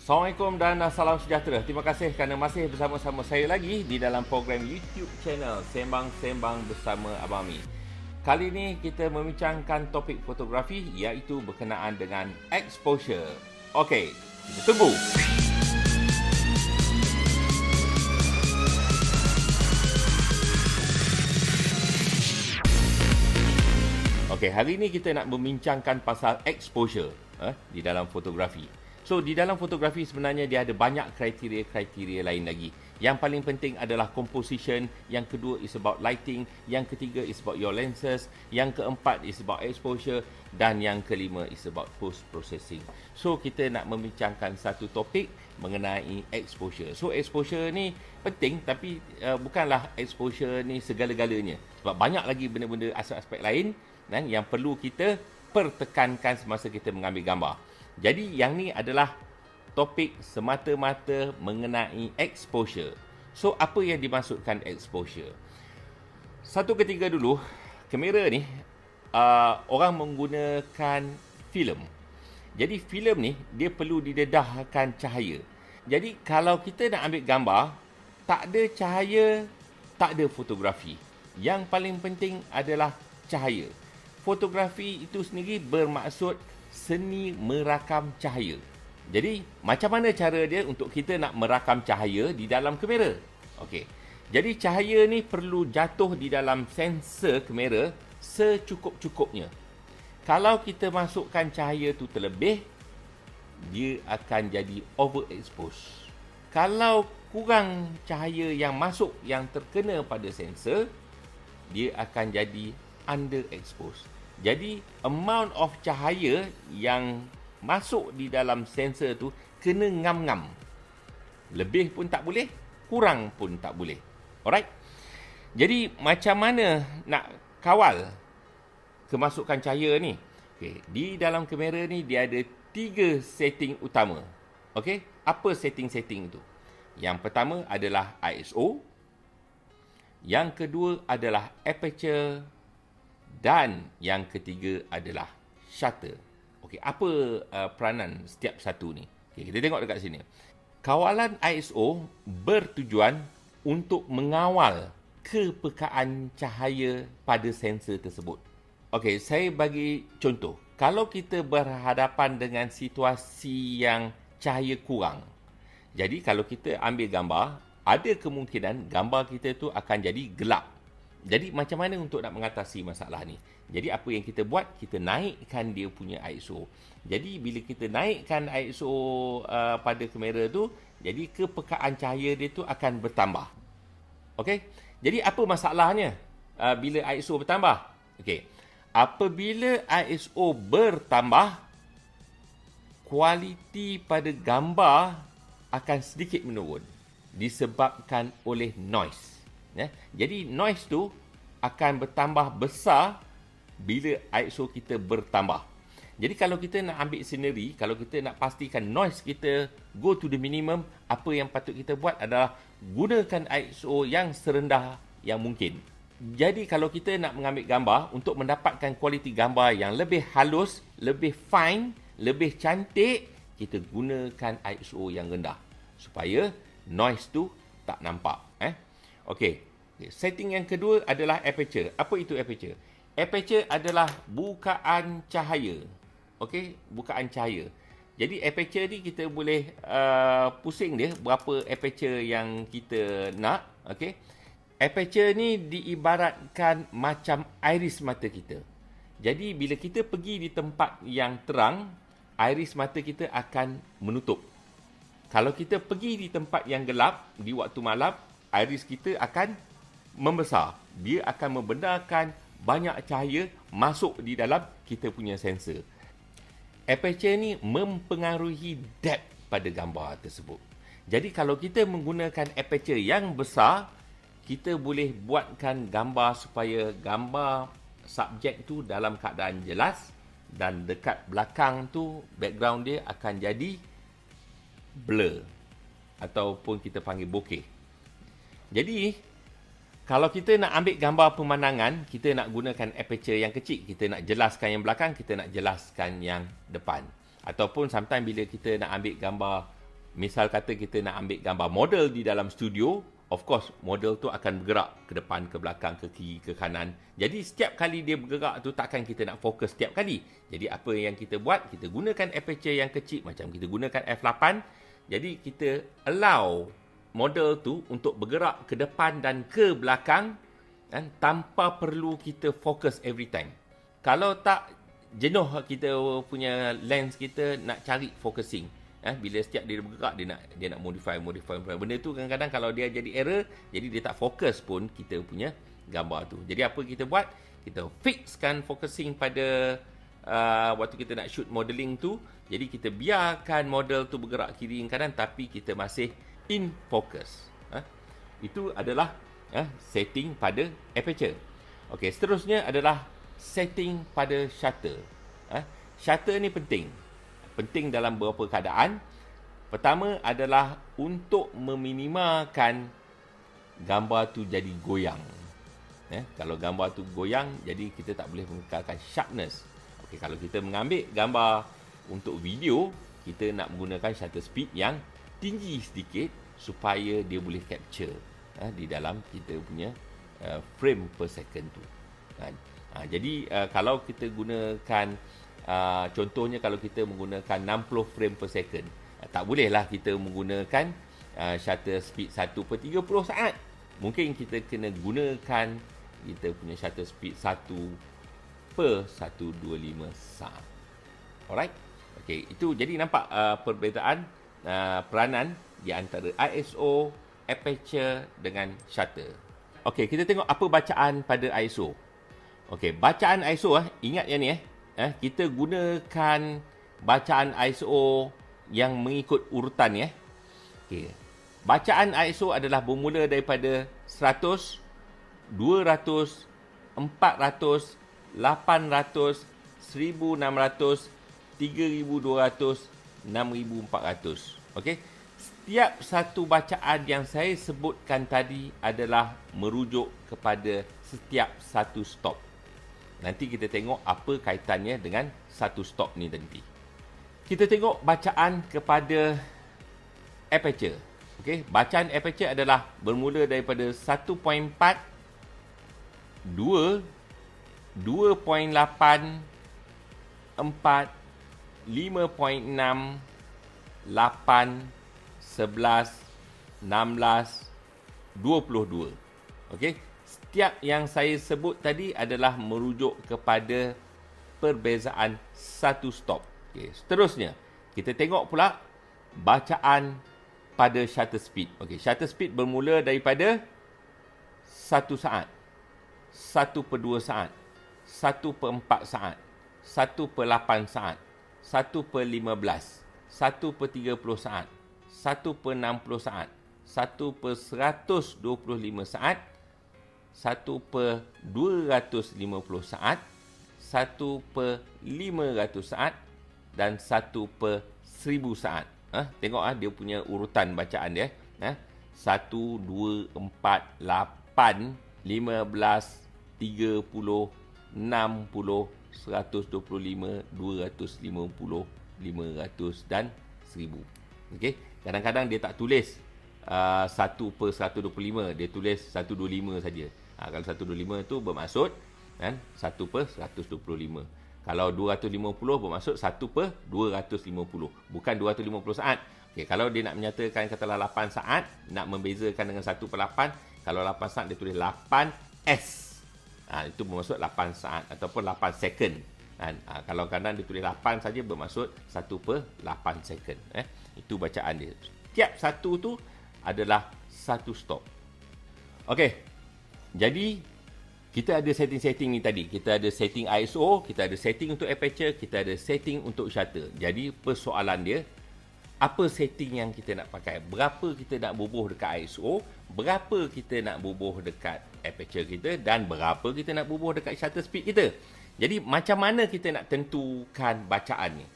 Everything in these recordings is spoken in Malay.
Assalamualaikum dan salam sejahtera. Terima kasih kerana masih bersama-sama saya lagi di dalam program YouTube channel Sembang-Sembang bersama Abang Mi. Kali ini kita membincangkan topik fotografi iaitu berkenaan dengan exposure. Okey, kita tunggu. Okey, hari ini kita nak membincangkan pasal exposure di dalam fotografi. So, di dalam fotografi sebenarnya dia ada banyak kriteria-kriteria lain lagi. Yang paling penting adalah composition, yang kedua is about lighting, yang ketiga is about your lenses, yang keempat is about exposure, dan yang kelima is about post-processing. So, kita nak membincangkan satu topik mengenai exposure. So, exposure ni penting tapi bukanlah exposure ni segala-galanya. Sebab banyak lagi benda-benda aspek-aspek lain yang perlu kita pertekankan semasa kita mengambil gambar. Jadi yang ni adalah topik semata-mata mengenai exposure. So apa yang dimaksudkan exposure? Satu ketika dulu, kamera ni orang menggunakan filem. Jadi filem ni dia perlu didedahkan cahaya. Jadi kalau kita nak ambil gambar, tak ada cahaya, tak ada fotografi. Yang paling penting adalah cahaya. Fotografi itu sendiri bermaksud seni merakam cahaya. Jadi, macam mana cara dia untuk kita nak merakam cahaya di dalam kamera? Okey. Jadi, cahaya ni perlu jatuh di dalam sensor kamera secukup-cukupnya. Kalau kita masukkan cahaya tu terlebih, dia akan jadi overexpose. Kalau kurang cahaya yang masuk yang terkena pada sensor, dia akan jadi underexpose. Jadi, amount of cahaya yang masuk di dalam sensor tu kena ngam-ngam. Lebih pun tak boleh, kurang pun tak boleh. Alright? Jadi, macam mana nak kawal kemasukan cahaya ni? Okay. Di dalam kamera ni, dia ada 3 setting utama. Okay? Apa setting-setting tu? Yang pertama adalah ISO. Yang kedua adalah aperture. Dan yang ketiga adalah shutter. Okey, apa peranan setiap satu ni? Okey, kita tengok dekat sini. Kawalan ISO bertujuan untuk mengawal kepekaan cahaya pada sensor tersebut. Okey, saya bagi contoh. Kalau kita berhadapan dengan situasi yang cahaya kurang. Jadi kalau kita ambil gambar, ada kemungkinan gambar kita tu akan jadi gelap. Jadi macam mana untuk nak mengatasi masalah ni? Jadi apa yang kita buat, kita naikkan dia punya ISO. Jadi bila kita naikkan ISO pada kamera tu, jadi kepekaan cahaya dia tu akan bertambah. Okey? Jadi apa masalahnya bila ISO bertambah? Okey. Apabila ISO bertambah, kualiti pada gambar akan sedikit menurun disebabkan oleh noise. Ya. Jadi noise tu akan bertambah besar bila ISO kita bertambah. Jadi kalau kita nak ambil scenery, kalau kita nak pastikan noise kita go to the minimum, apa yang patut kita buat adalah gunakan ISO yang serendah yang mungkin. Jadi kalau kita nak mengambil gambar, untuk mendapatkan kualiti gambar yang lebih halus, lebih fine, lebih cantik, kita gunakan ISO yang rendah supaya noise tu tak nampak. Okey. Setting yang kedua adalah aperture. Apa itu aperture? Aperture adalah bukaan cahaya. Okey, bukaan cahaya. Jadi aperture ni kita boleh pusing dia berapa aperture yang kita nak. Okey. Aperture ni diibaratkan macam iris mata kita. Jadi bila kita pergi di tempat yang terang, iris mata kita akan menutup. Kalau kita pergi di tempat yang gelap di waktu malam, iris kita akan membesar. Dia akan membenarkan banyak cahaya masuk di dalam kita punya sensor. Aperture ni mempengaruhi depth pada gambar tersebut. Jadi kalau kita menggunakan aperture yang besar, kita boleh buatkan gambar supaya gambar subjek tu dalam keadaan jelas dan dekat belakang tu background dia akan jadi blur ataupun kita panggil bokeh. Jadi kalau kita nak ambil gambar pemandangan, kita nak gunakan aperture yang kecil. Kita nak jelaskan yang belakang, kita nak jelaskan yang depan. Ataupun sometimes bila kita nak ambil gambar Misal kata kita nak ambil gambar model di dalam studio, of course, model tu akan bergerak ke depan, ke belakang, ke kiri, ke kanan. Jadi, setiap kali dia bergerak tu, takkan kita nak fokus setiap kali. Jadi, apa yang kita buat, kita gunakan aperture yang kecil, macam kita gunakan f8. Jadi, kita allow model tu untuk bergerak ke depan dan ke belakang, kan, tanpa perlu kita fokus every time. Kalau tak, jenuh kita punya lens kita nak cari focusing. Bila setiap dia bergerak, dia nak modify. Benda tu kadang-kadang kalau dia jadi error, jadi dia tak fokus pun kita punya gambar tu. Jadi apa kita buat? Kita fixkan focusing pada waktu kita nak shoot modeling tu. Jadi kita biarkan model tu bergerak kiri dan kanan, tapi kita masih in focus. Itu adalah setting pada aperture. Okey, seterusnya adalah setting pada shutter. Shutter ni penting. Penting dalam beberapa keadaan. Pertama adalah untuk meminimalkan gambar tu jadi goyang. Kalau gambar tu goyang, jadi kita tak boleh mengekalkan sharpness. Okey, kalau kita mengambil gambar untuk video, kita nak menggunakan shutter speed yang tinggi sedikit supaya dia boleh capture di dalam kita punya frame per second tu. Jadi kalau kita gunakan contohnya kalau kita menggunakan 60 frame per second, tak bolehlah kita menggunakan shutter speed 1/30 saat. Mungkin kita kena gunakan kita punya shutter speed 1/125 saat. Alright? Okey, itu jadi nampak perbezaan peranan di antara ISO, aperture dengan shutter. Okey, kita tengok apa bacaan pada ISO. Okey, bacaan ISO ingat yang ni kita gunakan bacaan ISO yang mengikut urutan Okey. Bacaan ISO adalah bermula daripada 100, 200, 400, 800, 1600, 3200, 6400. Okey. Setiap satu bacaan yang saya sebutkan tadi adalah merujuk kepada setiap satu stop. Nanti kita tengok apa kaitannya dengan satu stop ni nanti. Kita tengok bacaan kepada aperture. Okey, bacaan aperture adalah bermula daripada 1.4, 2, 2.8, 4, 5.6, 8, 11, 16, 22. Okey. Setiap yang saya sebut tadi adalah merujuk kepada perbezaan satu stop. Okay. Seterusnya, kita tengok pula bacaan pada shutter speed. Okay. Shutter speed bermula daripada 1 saat, 1/2 saat, 1/4 saat, 1/8 saat, 1/15, 1/30 saat, 1/60 saat, 1/125 saat, 1/250 saat, 1/500 saat dan 1/1000 saat. Tengok dia punya urutan bacaan dia. 1, 2, 4, 8, 15, 30, 60, 125, 250, 500 dan 1000. Okey, kadang-kadang dia tak tulis 1/125, dia tulis 125 saja. Kalau 125 tu bermaksud 1/125. Kalau 250 bermaksud 1/250, bukan 250 saat. Okey, kalau dia nak menyatakan katalah 8 saat, nak membezakan dengan 1/8, kalau 8 saat dia tulis 8S. Itu bermaksud 8 saat ataupun 8 second. Kalau kanan dia tulis 8 saja bermaksud 1/8 second. Itu bacaan dia. Tiap satu tu adalah satu stop. Okey. Jadi kita ada setting-setting ni tadi. Kita ada setting ISO, kita ada setting untuk aperture, kita ada setting untuk shutter. Jadi persoalan dia, apa setting yang kita nak pakai? Berapa kita nak bubuh dekat ISO, berapa kita nak bubuh dekat aperture kita dan berapa kita nak bubuh dekat shutter speed kita. Jadi macam mana kita nak tentukan bacaan ni?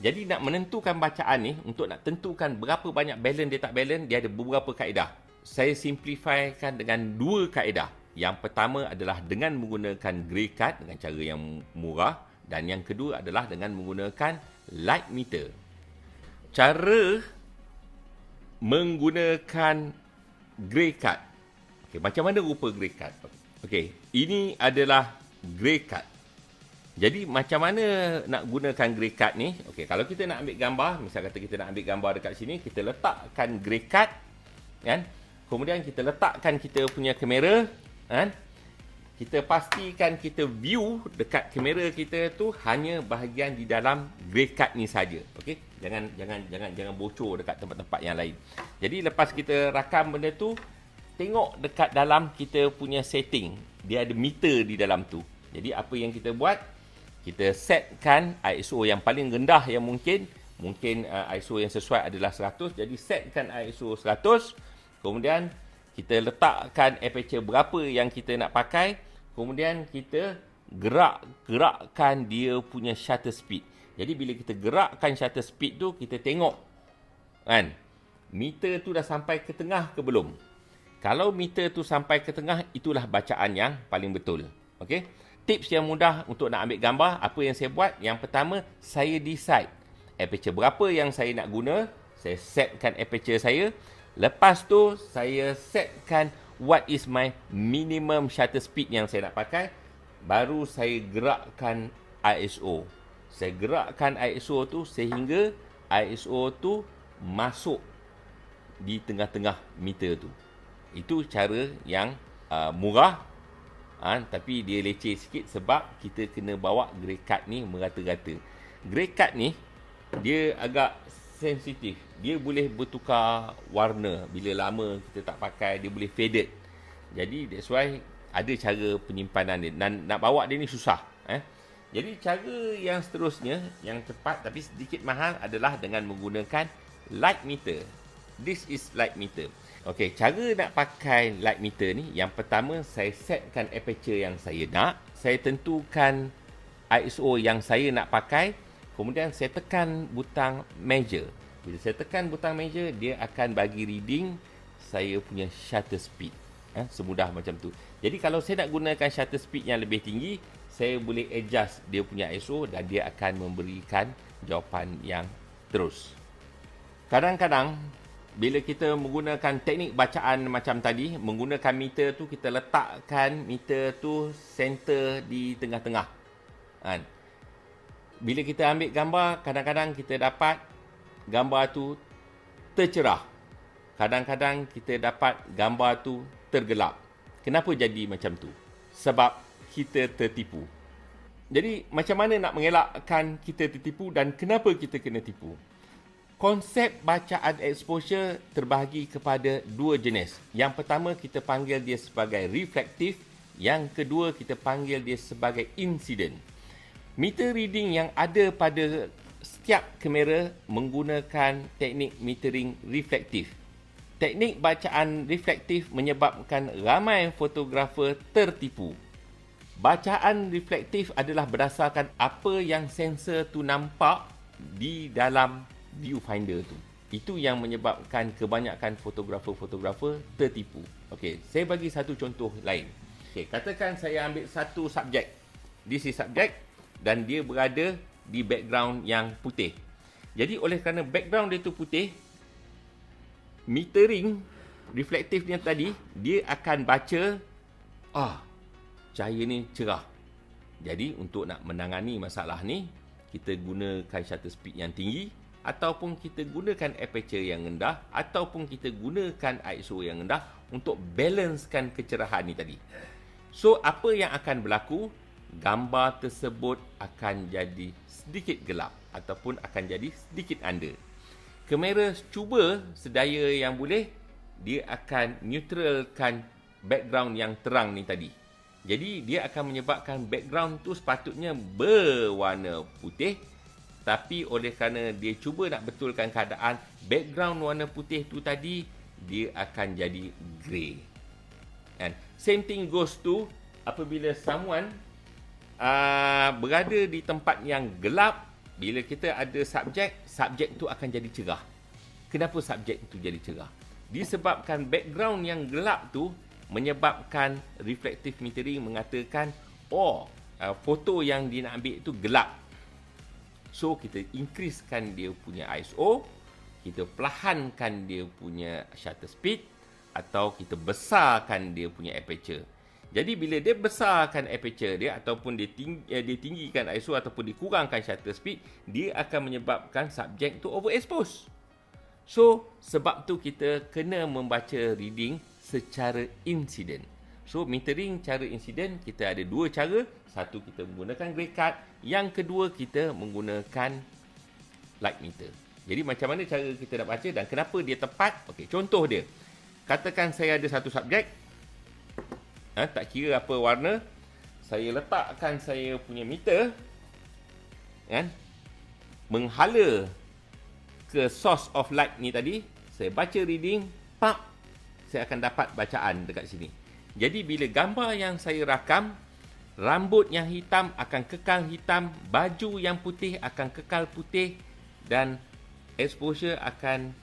Jadi nak menentukan bacaan ni, untuk nak tentukan berapa banyak balance dia tak balance, dia ada beberapa kaedah. Saya simplifykan dengan 2 kaedah. Yang pertama adalah dengan menggunakan gray cut dengan cara yang murah, dan yang kedua adalah dengan menggunakan light meter. Cara menggunakan grey card. Okey, macam mana rupa grey card? Okey, ini adalah grey card. Jadi macam mana nak gunakan grey card ni? Okey, kalau kita nak ambil gambar, misal kata kita nak ambil gambar dekat sini, kita letakkan grey card, kan? Kemudian kita letakkan kita punya kamera, kan? Kita pastikan kita view dekat kamera kita tu hanya bahagian di dalam grey card ni saja. Okey? Jangan bocor dekat tempat-tempat yang lain. Jadi lepas kita rakam benda tu, tengok dekat dalam kita punya setting. Dia ada meter di dalam tu. Jadi apa yang kita buat? Kita setkan ISO yang paling rendah yang mungkin. Mungkin ISO yang sesuai adalah 100. Jadi setkan ISO 100. Kemudian kita letakkan aperture berapa yang kita nak pakai. Kemudian kita gerakkan dia punya shutter speed. Jadi bila kita gerakkan shutter speed tu, kita tengok kan, meter tu dah sampai ke tengah ke belum. Kalau meter tu sampai ke tengah, itulah bacaan yang paling betul. Okey? Tips yang mudah untuk nak ambil gambar, apa yang saya buat? Yang pertama, saya decide aperture berapa yang saya nak guna. Saya setkan aperture saya. Lepas tu, saya setkan what is my minimum shutter speed yang saya nak pakai. Baru saya gerakkan ISO. Saya gerakkan ISO tu sehingga ISO tu masuk di tengah-tengah meter tu. Itu cara yang murah, tapi dia leceh sikit sebab kita kena bawa grey card ni merata-rata. Grey card ni dia agak sensitif. Dia boleh bertukar warna. Bila lama kita tak pakai, dia boleh faded. Jadi that's why ada cara penyimpanan dia. Nak bawa dia ni susah. Jadi cara yang seterusnya, yang tepat tapi sedikit mahal adalah dengan menggunakan light meter. This is light meter. Okey, cara nak pakai light meter ni, yang pertama saya setkan aperture yang saya nak. Saya tentukan ISO yang saya nak pakai. Kemudian saya tekan butang measure. Bila saya tekan butang measure, dia akan bagi reading saya punya shutter speed. Semudah macam tu. Jadi kalau saya nak gunakan shutter speed yang lebih tinggi, saya boleh adjust dia punya ISO dan dia akan memberikan jawapan yang terus. Kadang-kadang, bila kita menggunakan teknik bacaan macam tadi, menggunakan meter tu, kita letakkan meter tu center di tengah-tengah. Bila kita ambil gambar, kadang-kadang kita dapat gambar tu tercerah. Kadang-kadang kita dapat gambar tu tergelap. Kenapa jadi macam tu? Sebab kita tertipu. Jadi, macam mana nak mengelakkan kita tertipu dan kenapa kita kena tipu? Konsep bacaan exposure terbahagi kepada dua jenis. Yang pertama, kita panggil dia sebagai reflektif. Yang kedua, kita panggil dia sebagai incident. Meter reading yang ada pada setiap kamera menggunakan teknik metering reflektif. Teknik bacaan reflektif menyebabkan ramai fotografer tertipu. Bacaan reflektif adalah berdasarkan apa yang sensor tu nampak di dalam viewfinder tu. Itu yang menyebabkan kebanyakan fotografer-fotografer tertipu. Okey, saya bagi satu contoh lain. Okey, katakan saya ambil satu subjek. This is subject. Dan dia berada di background yang putih. Jadi oleh kerana background dia tu putih, metering reflektifnya tadi, dia akan baca, cahaya ni cerah. Jadi untuk nak menangani masalah ni, kita gunakan shutter speed yang tinggi, ataupun kita gunakan aperture yang rendah, ataupun kita gunakan ISO yang rendah untuk balancekan kecerahan ni tadi. So apa yang akan berlaku? Gambar tersebut akan jadi sedikit gelap ataupun akan jadi sedikit under. Kamera cuba sedaya yang boleh, dia akan neutralkan background yang terang ni tadi. Jadi dia akan menyebabkan background tu sepatutnya berwarna putih, tapi oleh kerana dia cuba nak betulkan keadaan, background warna putih tu tadi dia akan jadi grey. And same thing goes to apabila someone berada di tempat yang gelap. Bila kita ada subjek tu akan jadi cerah. Kenapa subjek tu jadi cerah? Disebabkan background yang gelap tu menyebabkan reflective metering mengatakan, foto yang dia nak ambil tu gelap. So kita increasekan dia punya ISO, kita perlahankan dia punya shutter speed atau kita besarkan dia punya aperture. Jadi bila dia besarkan aperture dia ataupun dia tinggikan ISO ataupun dikurangkan shutter speed, dia akan menyebabkan subjek tu overexpose. So, sebab tu kita kena membaca reading secara insiden. So, metering cara insiden, kita ada dua cara. Satu, kita menggunakan gray card. Yang kedua, kita menggunakan light meter. Jadi, macam mana cara kita nak baca dan kenapa dia tepat? Okey, contoh dia. Katakan saya ada satu subjek. Tak kira apa warna. Saya letakkan saya punya meter. Kan? Menghala ke source of light ni tadi, saya baca reading, saya akan dapat bacaan dekat sini. Jadi bila gambar yang saya rakam, rambut yang hitam akan kekal hitam, baju yang putih akan kekal putih dan exposure akan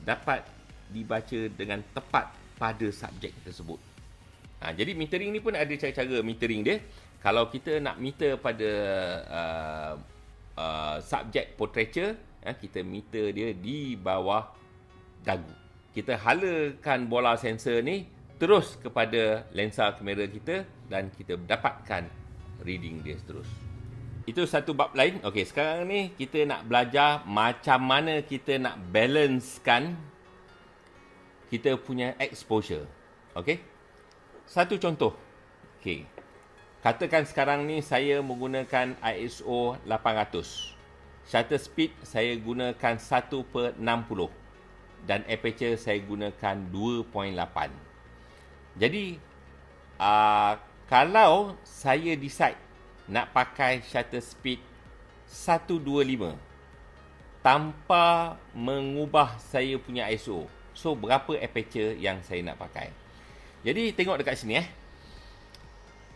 dapat dibaca dengan tepat pada subjek tersebut. Jadi metering ni pun ada cara-cara metering dia. Kalau kita nak meter pada subjek portraiture, kita meter dia di bawah dagu. Kita halakan bola sensor ni terus kepada lensa kamera kita dan kita dapatkan reading dia terus. Itu satu bab lain. Okey, sekarang ni kita nak belajar macam mana kita nak balancekan kita punya exposure. Okey? Satu contoh. Okey. Katakan sekarang ni saya menggunakan ISO 800. Shutter speed saya gunakan 1/60 dan aperture saya gunakan 2.8. Jadi kalau saya decide nak pakai shutter speed 125 tanpa mengubah saya punya ISO, so berapa aperture yang saya nak pakai? Jadi tengok dekat sini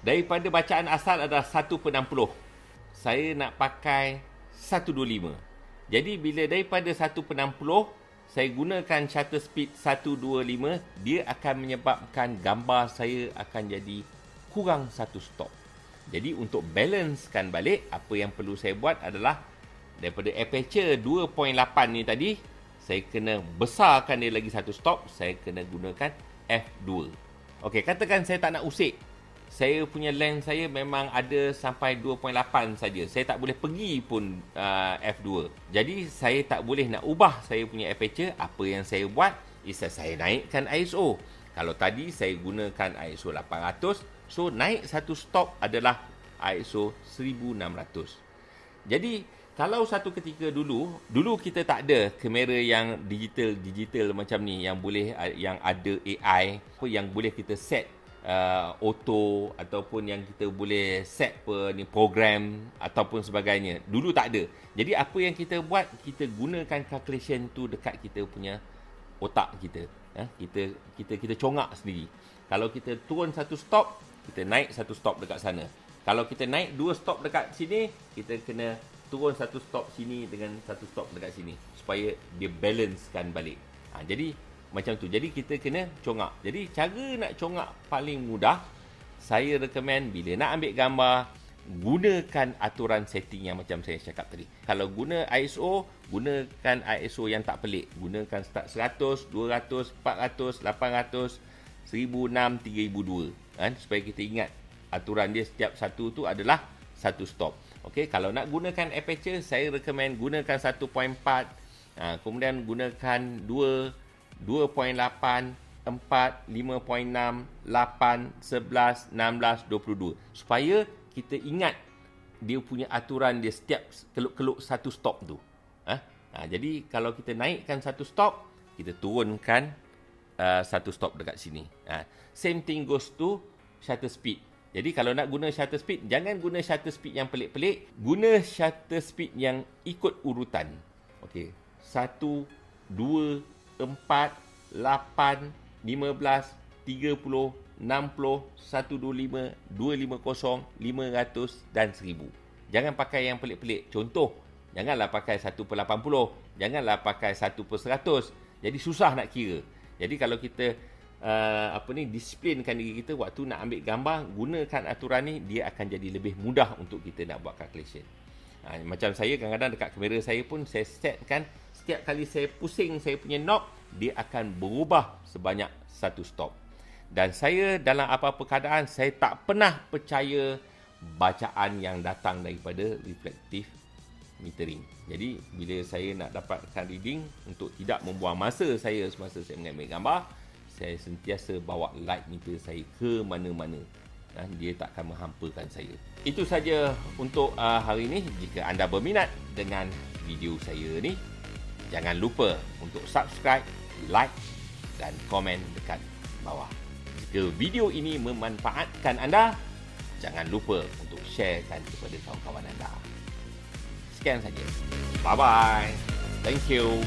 daripada bacaan asal adalah 1/60. Saya nak pakai 125. Jadi bila daripada 1/60 saya gunakan shutter speed 125, dia akan menyebabkan gambar saya akan jadi kurang satu stop. Jadi untuk balancekan balik, apa yang perlu saya buat adalah daripada aperture 2.8 ni tadi, saya kena besarkan dia lagi satu stop, saya kena gunakan f2. Okey, katakan saya tak nak usik. Saya punya lens saya memang ada sampai 2.8 saja. Saya tak boleh pergi pun f2. Jadi saya tak boleh nak ubah saya punya aperture. Apa yang saya buat is saya naikkan ISO. Kalau tadi saya gunakan ISO 800, so naik satu stop adalah ISO 1600. Jadi kalau satu ketika dulu kita tak ada kamera yang digital macam ni, yang boleh, yang ada AI, yang boleh kita set auto ataupun yang kita boleh set program ataupun sebagainya. Dulu tak ada. Jadi apa yang kita buat, kita gunakan calculation tu dekat kita punya otak kita. Kita congak sendiri. Kalau kita turun satu stop, kita naik satu stop dekat sana. Kalau kita naik dua stop dekat sini, kita kena turun satu stop sini dengan satu stop dekat sini supaya dia balancekan balik. Jadi macam tu. Jadi kita kena congak. Jadi cara nak congak paling mudah, saya recommend bila nak ambil gambar, gunakan aturan setting yang macam saya cakap tadi. Kalau guna ISO, gunakan ISO yang tak pelik. Gunakan start 100, 200, 400, 800, 1006, 3002. Supaya kita ingat aturan dia setiap satu tu adalah satu stop. Okey, kalau nak gunakan aperture, saya recommend gunakan 1.4, kemudian gunakan 2.8, 4, 5.6, 8, 11, 16, 22. Supaya kita ingat dia punya aturan dia setiap keluk-keluk satu stop tu. Jadi kalau kita naikkan satu stop, kita turunkan satu stop dekat sini. Same thing goes to shutter speed. Jadi kalau nak guna shutter speed, jangan guna shutter speed yang pelik-pelik. Guna shutter speed yang ikut urutan. Okey. 1, 2, 4, 8, 15, 30, 60, 125, 250, 500 dan 1000. Jangan pakai yang pelik-pelik. Contoh, janganlah pakai 1/80. Janganlah pakai 1/100. Jadi susah nak kira. Jadi kalau kita disiplinkan diri kita waktu nak ambil gambar, gunakan aturan ni, dia akan jadi lebih mudah untuk kita nak buat calculation. Macam saya kadang-kadang dekat kamera saya pun saya setkan, setiap kali saya pusing saya punya knob, dia akan berubah sebanyak satu stop. Dan saya dalam apa-apa keadaan, saya tak pernah percaya bacaan yang datang daripada reflective metering. Jadi bila saya nak dapatkan reading, untuk tidak membuang masa saya semasa saya mengambil gambar, saya sentiasa bawa light meter saya ke mana-mana. Dia tak akan menghampakan saya. Itu saja untuk hari ini. Jika anda berminat dengan video saya ni, jangan lupa untuk subscribe, like dan komen dekat bawah. Jika video ini memanfaatkan anda, jangan lupa untuk sharekan kepada kawan-kawan anda. Sekian saja. Bye-bye. Thank you.